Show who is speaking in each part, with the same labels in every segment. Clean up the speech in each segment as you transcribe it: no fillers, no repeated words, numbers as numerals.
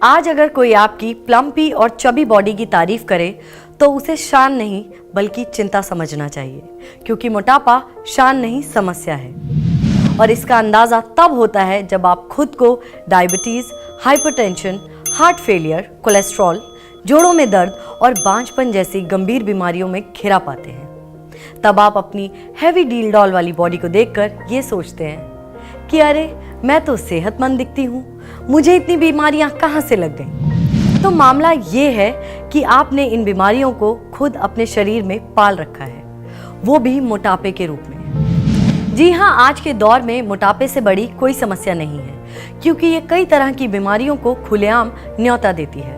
Speaker 1: आज अगर कोई आपकी प्लम्पी और चबी बॉडी की तारीफ करे तो उसे शान नहीं बल्कि चिंता समझना चाहिए, क्योंकि मोटापा शान नहीं समस्या है। और इसका अंदाज़ा तब होता है जब आप खुद को diabetes, hypertension, heart failure, cholesterol, जोड़ों में दर्द और बांझपन जैसी गंभीर बीमारियों में घिरा पाते हैं। तब आप अपनी हैवी डील डॉल वाली बॉडी को देखकर ये सोचते हैं कि अरे मैं तो सेहतमंद दिखती हूँ, मुझे इतनी बीमारियाँ कहाँ से लग गईं। तो मामला ये है कि आपने इन बीमारियों को खुद अपने शरीर में पाल रखा है, वो भी मोटापे के रूप में। जी हाँ, आज के दौर में मोटापे से बड़ी कोई समस्या नहीं है, क्योंकि ये कई तरह की बीमारियों को खुलेआम न्योता देती है।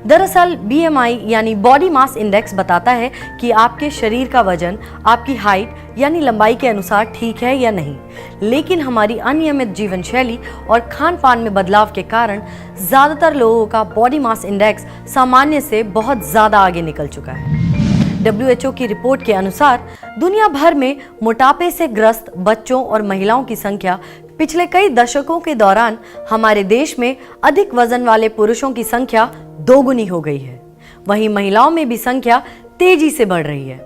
Speaker 1: दरअसल BMI यानी बॉडी मास इंडेक्स बताता है कि आपके शरीर का वजन आपकी हाइट यानी लंबाई के अनुसार ठीक है या नहीं, लेकिन हमारी अनियमित जीवन शैली और खान पान में बदलाव के कारण ज़्यादातर लोगों का बॉडी मास इंडेक्स सामान्य से बहुत ज़्यादा आगे निकल चुका है। WHO की रिपोर्ट के अनुसार दुनिया भर में मोटापे से ग्रस्त बच्चों और महिलाओं की संख्या पिछले कई दशकों के दौरान हमारे देश में अधिक वजन वाले पुरुषों की संख्या दोगुनी हो गई है। वहीं महिलाओं में भी संख्या तेजी से बढ़ रही है।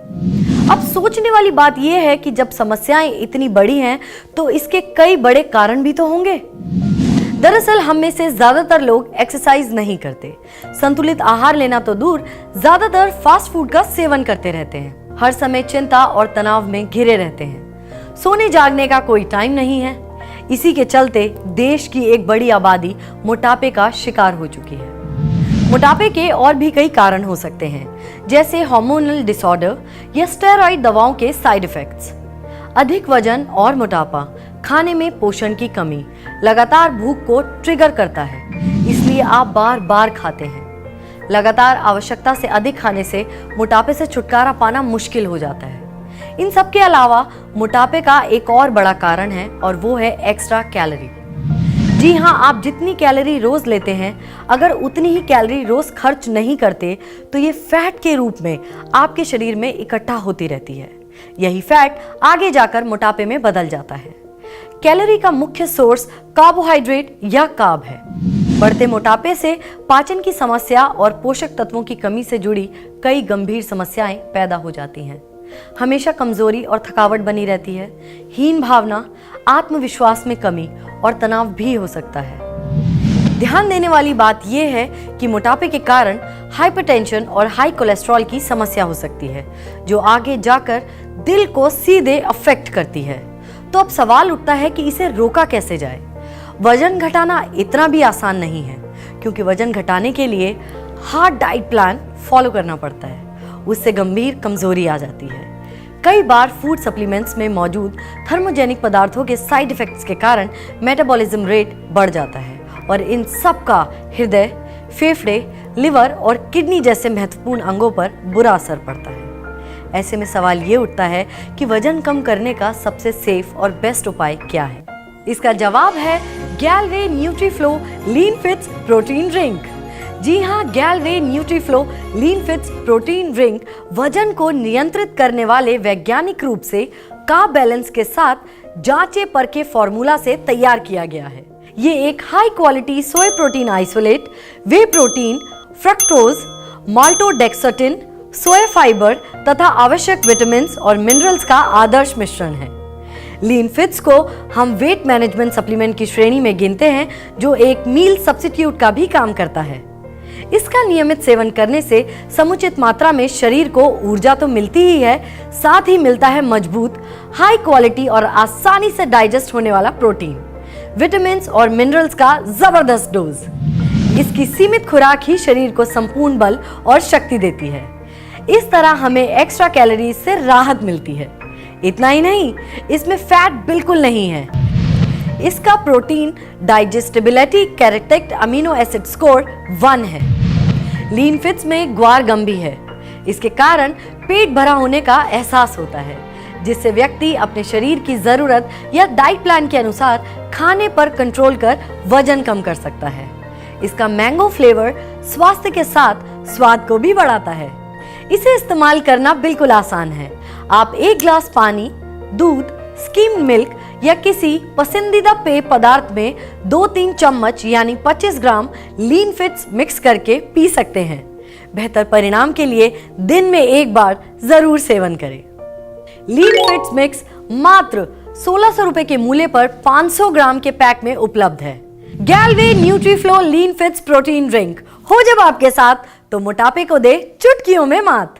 Speaker 1: अब सोचने वाली बात यह है कि जब समस्याएं इतनी बड़ी हैं तो इसके कई बड़े कारण भी तो होंगे। दरअसल हम में से ज्यादातर लोग एक्सरसाइज नहीं करते, संतुलित आहार लेना तो दूर, ज्यादातर फास्ट फूड का सेवन करते रहते हैं, हर समय चिंता और तनाव में घिरे रहते हैं, सोने जागने का कोई टाइम नहीं है। इसी के चलते देश की एक बड़ी आबादी मोटापे का शिकार हो चुकी है। मोटापे के और भी कई कारण हो सकते हैं, जैसे हार्मोनल डिसऑर्डर या स्टेरॉइड दवाओं के साइड इफेक्ट्स। अधिक वजन और मोटापा, खाने में पोषण की कमी, लगातार भूख को ट्रिगर करता है, इसलिए आप बार बार खाते हैं। लगातार आवश्यकता से अधिक खाने से मोटापे से छुटकारा पाना मुश्किल हो जाता है। इन सब के अलावा मोटापे का एक और बड़ा कारण है और वो है एक्स्ट्रा कैलोरी। जी हाँ, आप जितनी कैलोरी रोज लेते हैं, अगर उतनी ही कैलोरी रोज खर्च नहीं करते तो ये फैट के रूप में आपके शरीर में इकट्ठा होती रहती है। यही फैट आगे जाकर मोटापे में बदल जाता है। कैलोरी का मुख्य सोर्स कार्बोहाइड्रेट या कार्ब है। बढ़ते मोटापे से पाचन की समस्या और पोषक तत्वों की कमी से जुड़ी कई गंभीर समस्याएं पैदा हो जाती हैं। हमेशा कमजोरी और थकावट बनी रहती है, हीन भावना, आत्मविश्वास में कमी और तनाव भी हो सकता है। ध्यान देने वाली बात यह है कि मोटापे के कारण हाइपरटेंशन और हाई कोलेस्ट्रॉल की समस्या हो सकती है, जो आगे जाकर दिल को सीधे अफेक्ट करती है। तो अब सवाल उठता है कि इसे रोका कैसे जाए। वजन घटाना इतना भी आसान नहीं है, क्योंकि वजन घटाने के लिए हार्ड डाइट प्लान फॉलो करना पड़ता है, उससे गंभीर कमजोरी आ जाती है। कई बार फूड सप्लीमेंट्स में मौजूद थर्मोजेनिक पदार्थों के साइड इफेक्ट्स के कारण मेटाबॉलिज्म रेट बढ़ जाता है और इन सब का हृदय, फेफड़े, लिवर और किडनी जैसे महत्वपूर्ण अंगों पर बुरा असर पड़ता है। ऐसे में सवाल ये उठता है कि वजन कम करने का सबसे सेफ और बेस्ट उपाय क्या है। इसका जवाब है गैलवे न्यूट्रीफ्लो लीन फिट्स प्रोटीन ड्रिंक। जी हाँ, गैलवे न्यूट्रीफ्लो लीन फिट्स प्रोटीन ड्रिंक वजन को नियंत्रित करने वाले वैज्ञानिक रूप से कार्ब बैलेंस के साथ जांचे परखे फॉर्मूला से तैयार किया गया है। ये एक high quality soy protein isolate, whey protein, fructose, maltodextrin, soya fibre तथा आवश्यक विटामिन और मिनरल्स का आदर्श मिश्रण है। लीन फिट्स को हम वेट मैनेजमेंट सप्लीमेंट की श्रेणी में गिनते हैं, जो एक मील सब्स्टिट्यूट का भी काम करता है। इसका नियमित सेवन करने से समुचित मात्रा में शरीर को ऊर्जा तो मिलती ही है, साथ ही मिलता है मजबूत, हाई क्वालिटी और आसानी से डाइजेस्ट होने वाला प्रोटीन, विटामिन और मिनरल्स का जबरदस्त डोज। इसकी सीमित खुराक ही शरीर को संपूर्ण बल और शक्ति देती है। इस तरह हमें एक्स्ट्रा कैलोरीज से राहत मिलती है। इतना ही नहीं, इसमें फैट बिल्कुल नहीं है। इसका protein digestibility characteristic amino acid score 1 है। लीन फिट्स में ग्वार गम भी है। इसके कारण पेट भरा होने का एहसास होता है, जिससे व्यक्ति अपने शरीर की जरूरत या डाइट प्लान के अनुसार खाने पर कंट्रोल कर वजन कम कर सकता है। इसका मैंगो फ्लेवर स्वास्थ्य के साथ स्वाद को भी बढ़ाता है। इसे इस्तेमाल करना बिल्कुल आसान है। आप 1 ग्लास पानी, दूध, स्किम्ड मिल्क या किसी पसंदीदा पेय पदार्थ में 2-3 चम्मच यानी 25 ग्राम लीन फिट्स मिक्स करके पी सकते हैं। बेहतर परिणाम के लिए दिन में एक बार जरूर सेवन करें। लीन फिट्स मिक्स मात्र 1600 रुपए के मूल्य पर 500 ग्राम के पैक में उपलब्ध है। गैलवे न्यूट्रीफ्लो लीन फिट्स प्रोटीन ड्रिंक हो जब आपके साथ तो मोटापे को दे चुटकियों में मात।